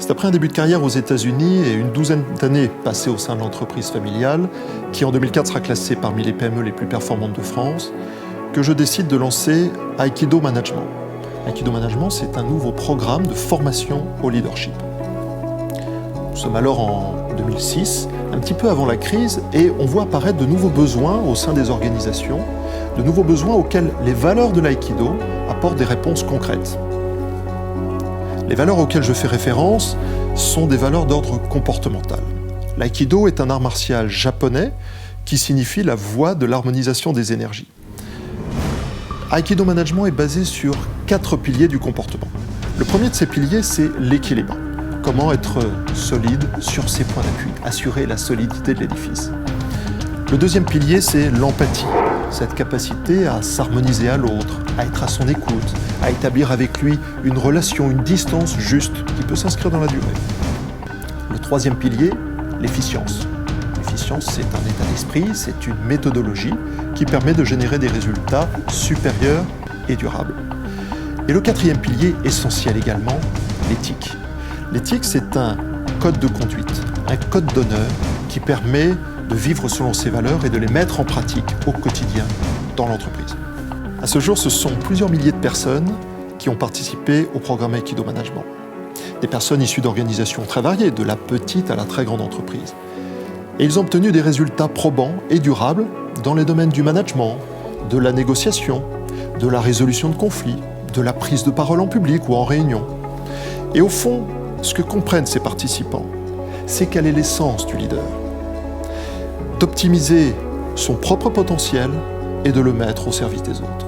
C'est après un début de carrière aux États-Unis et une douzaine d'années passées au sein de l'entreprise familiale, qui en 2004 sera classée parmi les PME les plus performantes de France, que je décide de lancer Aikido Management. Aikido Management, c'est un nouveau programme de formation au leadership. Nous sommes alors en 2006, un petit peu avant la crise, et on voit apparaître de nouveaux besoins au sein des organisations, de nouveaux besoins auxquels les valeurs de l'aïkido apportent des réponses concrètes. Les valeurs auxquelles je fais référence sont des valeurs d'ordre comportemental. L'aïkido est un art martial japonais qui signifie la voie de l'harmonisation des énergies. Aikido Management est basé sur 4 piliers du comportement. Le premier de ces piliers, c'est l'équilibre. Comment être solide sur ses points d'appui, assurer la solidité de l'édifice. Le deuxième pilier, c'est l'empathie, cette capacité à s'harmoniser à l'autre, à être à son écoute, à établir avec lui une relation, une distance juste qui peut s'inscrire dans la durée. Le troisième pilier, l'efficience. L'efficience, c'est un état d'esprit, c'est une méthodologie qui permet de générer des résultats supérieurs et durables. Et le quatrième pilier, essentiel également, l'éthique. L'éthique, c'est un code de conduite, un code d'honneur qui permet de vivre selon ses valeurs et de les mettre en pratique au quotidien dans l'entreprise. À ce jour, ce sont plusieurs milliers de personnes qui ont participé au programme Aikido Management. Des personnes issues d'organisations très variées, de la petite à la très grande entreprise. Et ils ont obtenu des résultats probants et durables dans les domaines du management, de la négociation, de la résolution de conflits, de la prise de parole en public ou en réunion. Et au fond, ce que comprennent ces participants, c'est quelle est l'essence du leader. D'optimiser son propre potentiel et de le mettre au service des autres.